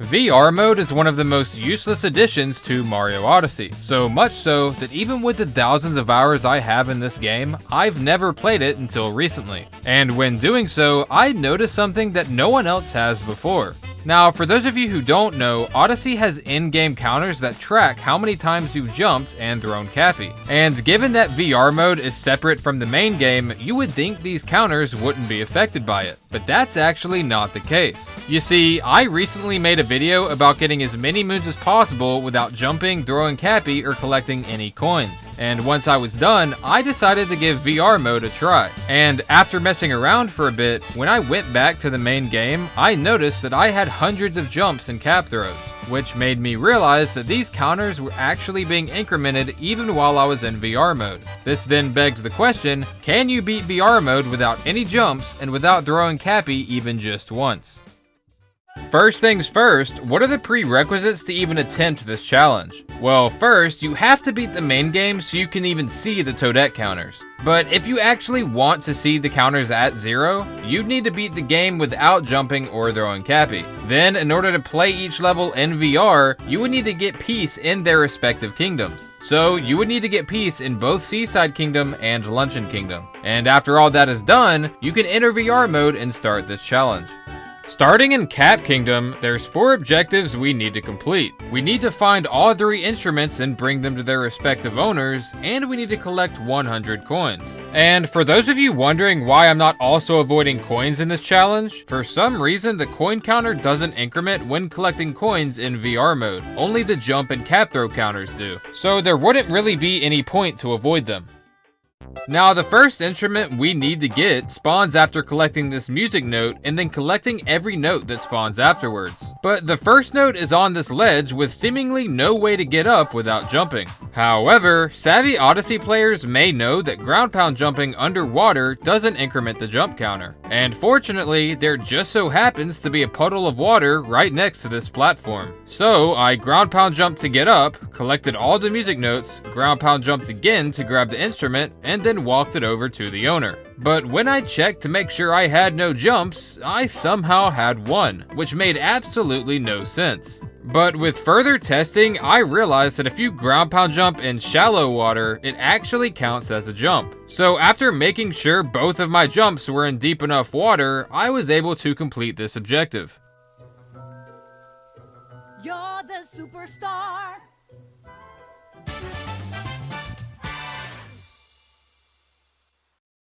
VR mode is one of the most useless additions to Mario Odyssey, so much so that even with the thousands of hours I have in this game, I've never played it until recently. And when doing so, I noticed something that no one else has before. Now, for those of you who don't know, Odyssey has in-game counters that track how many times you've jumped and thrown Cappy. And given that VR mode is separate from the main game, you would think these counters wouldn't be affected by it, but that's actually not the case. You see, I recently made a video about getting as many moons as possible without jumping, throwing Cappy, or collecting any coins. And once I was done, I decided to give VR mode a try. And after messing around for a bit, when I went back to the main game, I noticed that I had hundreds of jumps and cap throws, which made me realize that these counters were actually being incremented even while I was in VR mode. This then begs the question, can you beat VR mode without any jumps and without throwing Cappy even just once? First things first, what are the prerequisites to even attempt this challenge? Well, first, you have to beat the main game so you can even see the Toadette counters. But if you actually want to see the counters at 0, you'd need to beat the game without jumping or throwing Cappy. Then, in order to play each level in VR, you would need to get Peace in their respective kingdoms. So, you would need to get Peace in both Seaside Kingdom and Luncheon Kingdom. And after all that is done, you can enter VR mode and start this challenge. Starting in Cap Kingdom, there's 4 objectives we need to complete. We need to find all 3 instruments and bring them to their respective owners, and we need to collect 100 coins. And for those of you wondering why I'm not also avoiding coins in this challenge, for some reason the coin counter doesn't increment when collecting coins in VR mode. Only the jump and cap throw counters do. So there wouldn't really be any point to avoid them. Now, the first instrument we need to get spawns after collecting this music note and then collecting every note that spawns afterwards. But the first note is on this ledge with seemingly no way to get up without jumping. However, savvy Odyssey players may know that ground pound jumping underwater doesn't increment the jump counter. And fortunately, there just so happens to be a puddle of water right next to this platform. So I ground pound jumped to get up, collected all the music notes, ground pound jumped again to grab the instrument, and then walked it over to the owner. But when I checked to make sure I had no jumps, I somehow had one, which made absolutely no sense. But with further testing, I realized that if you ground pound jump in shallow water, it actually counts as a jump. So after making sure both of my jumps were in deep enough water, I was able to complete this objective. You're the superstar.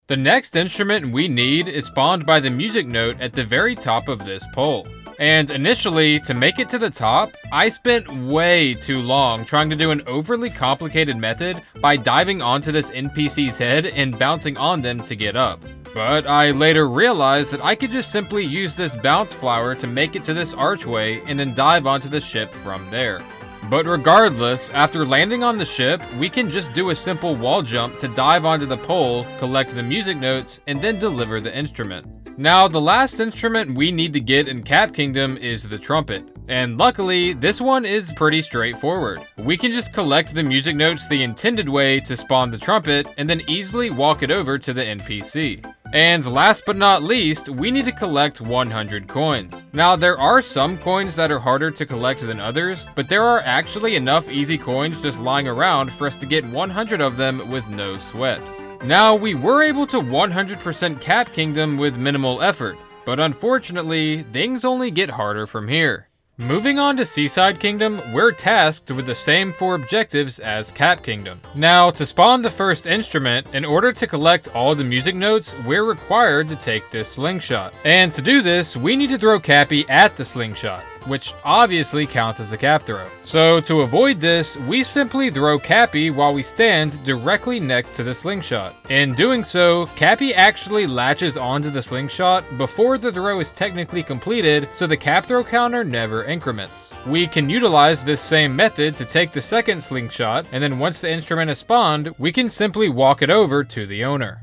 The next instrument we need is spawned by the music note at the very top of this pole. And initially, to make it to the top, I spent way too long trying to do an overly complicated method by diving onto this NPC's head and bouncing on them to get up. But I later realized that I could just simply use this bounce flower to make it to this archway and then dive onto the ship from there. But regardless, after landing on the ship, we can just do a simple wall jump to dive onto the pole, collect the music notes, and then deliver the instrument. Now, the last instrument we need to get in Cap Kingdom is the trumpet. And luckily, this one is pretty straightforward. We can just collect the music notes the intended way to spawn the trumpet, and then easily walk it over to the NPC. And last but not least, we need to collect 100 coins. Now, there are some coins that are harder to collect than others, but there are actually enough easy coins just lying around for us to get 100 of them with no sweat. Now, we were able to 100% Cap Kingdom with minimal effort, but unfortunately, things only get harder from here. Moving on to Seaside Kingdom, we're tasked with the same 4 objectives as Cap Kingdom. Now, to spawn the first instrument, in order to collect all the music notes, we're required to take this slingshot. And to do this, we need to throw Cappy at the slingshot, which obviously counts as a cap throw. So to avoid this, we simply throw Cappy while we stand directly next to the slingshot. In doing so, Cappy actually latches onto the slingshot before the throw is technically completed, so the cap throw counter never increments. We can utilize this same method to take the second slingshot, and then once the instrument is spawned, we can simply walk it over to the owner.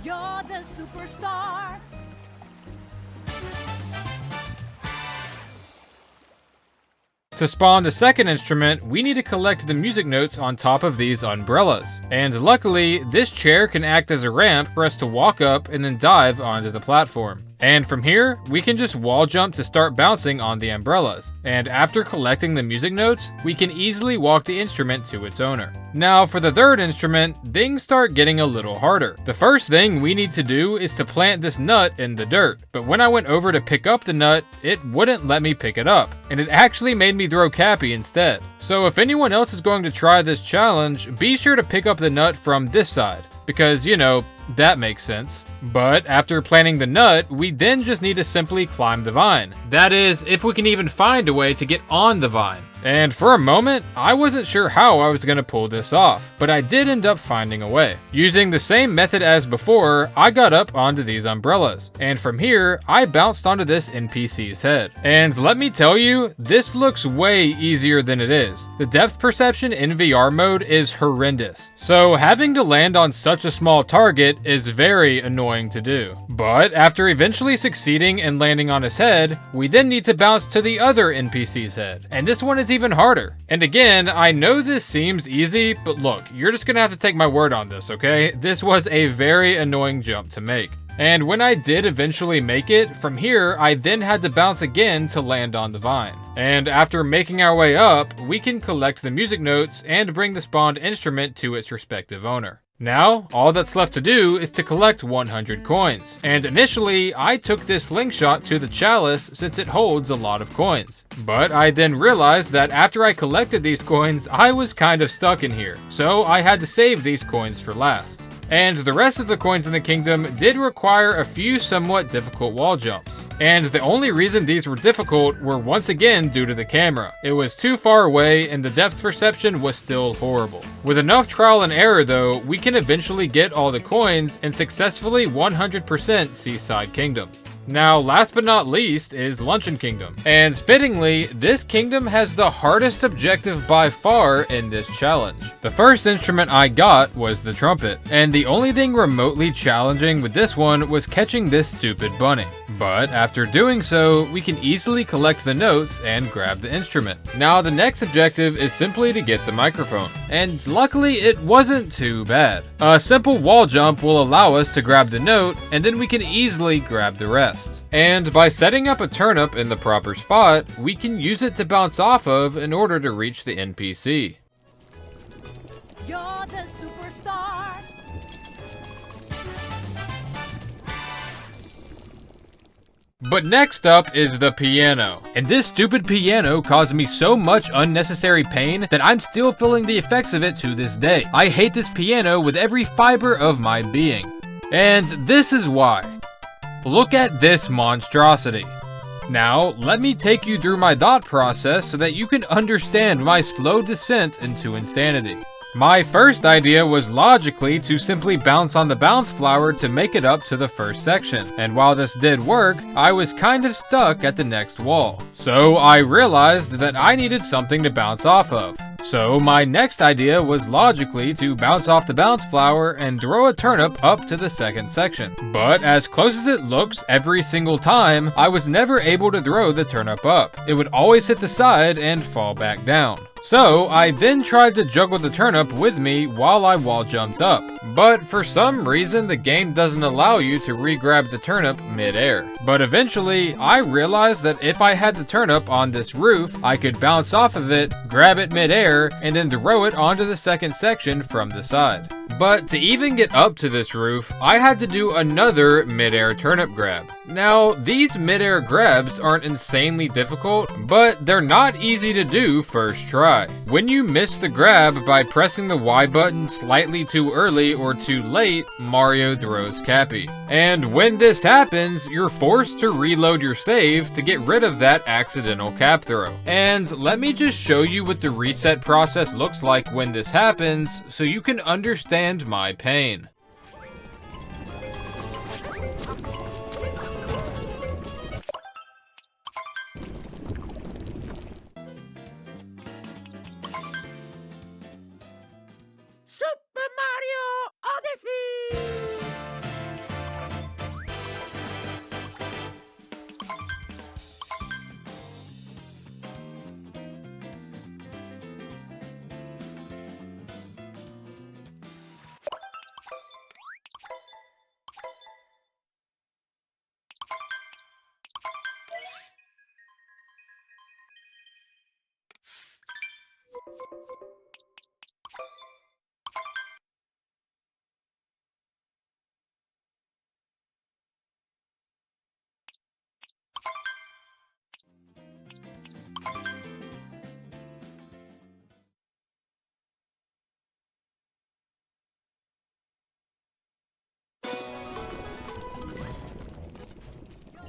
You're the superstar. To spawn the second instrument, we need to collect the music notes on top of these umbrellas. And luckily, this chair can act as a ramp for us to walk up and then dive onto the platform. And from here, we can just wall jump to start bouncing on the umbrellas. And after collecting the music notes, we can easily walk the instrument to its owner. Now for the third instrument, things start getting a little harder. The first thing we need to do is to plant this nut in the dirt. But when I went over to pick up the nut, it wouldn't let me pick it up. And it actually made me throw Cappy instead. So if anyone else is going to try this challenge, be sure to pick up the nut from this side. Because, you know, that makes sense. But after planting the nut, we then just need to simply climb the vine. That is, if we can even find a way to get on the vine. And for a moment, I wasn't sure how I was going to pull this off, but I did end up finding a way. Using the same method as before, I got up onto these umbrellas, and from here, I bounced onto this NPC's head. And let me tell you, this looks way easier than it is. The depth perception in VR mode is horrendous, so having to land on such a small target is very annoying to do. But after eventually succeeding and landing on his head, we then need to bounce to the other NPC's head, and this one is even harder. And again, I know this seems easy, but look, you're just gonna have to take my word on this, okay? This was a very annoying jump to make. And when I did eventually make it, from here, I then had to bounce again to land on the vine. And after making our way up, we can collect the music notes and bring the spawned instrument to its respective owner. Now, all that's left to do is to collect 100 coins. And initially, I took this slingshot to the chalice since it holds a lot of coins. But I then realized that after I collected these coins, I was kind of stuck in here. So I had to save these coins for last. And the rest of the coins in the kingdom did require a few somewhat difficult wall jumps. And the only reason these were difficult were once again due to the camera. It was too far away and the depth perception was still horrible. With enough trial and error though, we can eventually get all the coins and successfully 100% Seaside Kingdom. Now, last but not least is Luncheon Kingdom. And fittingly, this kingdom has the hardest objective by far in this challenge. The first instrument I got was the trumpet, and the only thing remotely challenging with this one was catching this stupid bunny. But after doing so, we can easily collect the notes and grab the instrument. Now, the next objective is simply to get the microphone, and luckily it wasn't too bad. A simple wall jump will allow us to grab the note, and then we can easily grab the rest. And by setting up a turnip in the proper spot, we can use it to bounce off of in order to reach the NPC. You're the superstar. But next up is the piano. And this stupid piano caused me so much unnecessary pain that I'm still feeling the effects of it to this day. I hate this piano with every fiber of my being. And this is why. Look at this monstrosity. Now, let me take you through my thought process so that you can understand my slow descent into insanity. My first idea was logically to simply bounce on the bounce flower to make it up to the first section, and while this did work, I was kind of stuck at the next wall. So I realized that I needed something to bounce off of. So my next idea was logically to bounce off the bounce flower and throw a turnip up to the second section. But as close as it looks every single time, I was never able to throw the turnip up. It would always hit the side and fall back down. So I then tried to juggle the turnip with me while I wall jumped up. But for some reason the game doesn't allow you to re-grab the turnip mid-air. But eventually I realized that if I had the turnip on this roof, I could bounce off of it, grab it mid-air, and then throw it onto the second section from the side. But to even get up to this roof, I had to do another mid-air turnip grab. Now, these mid-air grabs aren't insanely difficult, but they're not easy to do first try. When you miss the grab by pressing the Y button slightly too early or too late, Mario throws Cappy. And when this happens, you're forced to reload your save to get rid of that accidental cap throw. And let me just show you what the reset process looks like when this happens so you can understand my pain. Super Mario Odyssey!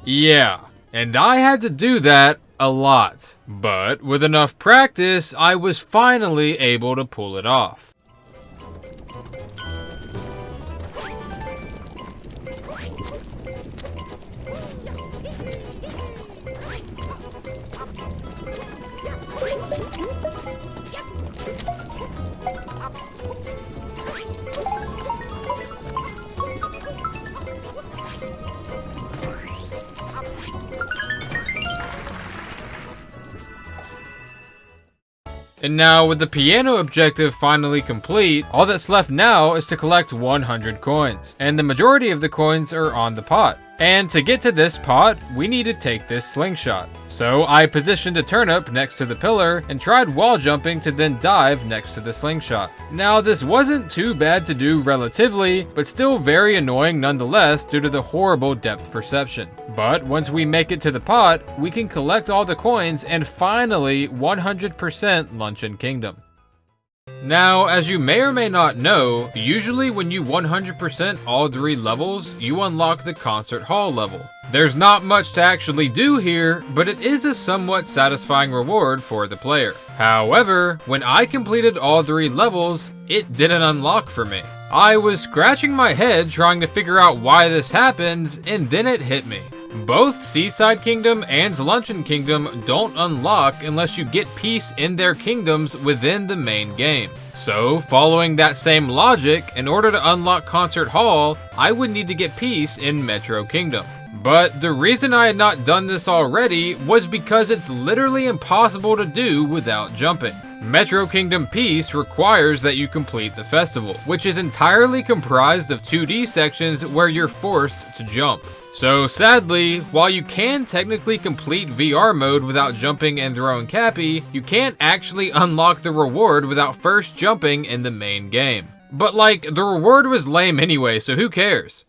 Yeah, and I had to do that a lot. But with enough practice, I was finally able to pull it off. And now, with the piano objective finally complete, all that's left now is to collect 100 coins, and the majority of the coins are on the pot. And to get to this pot, we need to take this slingshot. So I positioned a turnip next to the pillar and tried wall jumping to then dive next to the slingshot. Now this wasn't too bad to do relatively, but still very annoying nonetheless due to the horrible depth perception. But once we make it to the pot, we can collect all the coins and finally 100% Luncheon Kingdom. Now, as you may or may not know, usually when you 100% all 3 levels, you unlock the concert hall level. There's not much to actually do here, but it is a somewhat satisfying reward for the player. However, when I completed all 3 levels, it didn't unlock for me. I was scratching my head trying to figure out why this happened, and then it hit me. Both Seaside Kingdom and Luncheon Kingdom don't unlock unless you get peace in their kingdoms within the main game. So, following that same logic, in order to unlock Concert Hall, I would need to get peace in Metro Kingdom. But the reason I had not done this already was because it's literally impossible to do without jumping. Metro Kingdom Peace requires that you complete the festival, which is entirely comprised of 2D sections where you're forced to jump. So sadly, while you can technically complete VR mode without jumping and throwing Cappy, you can't actually unlock the reward without first jumping in the main game. But like, the reward was lame anyway, so who cares?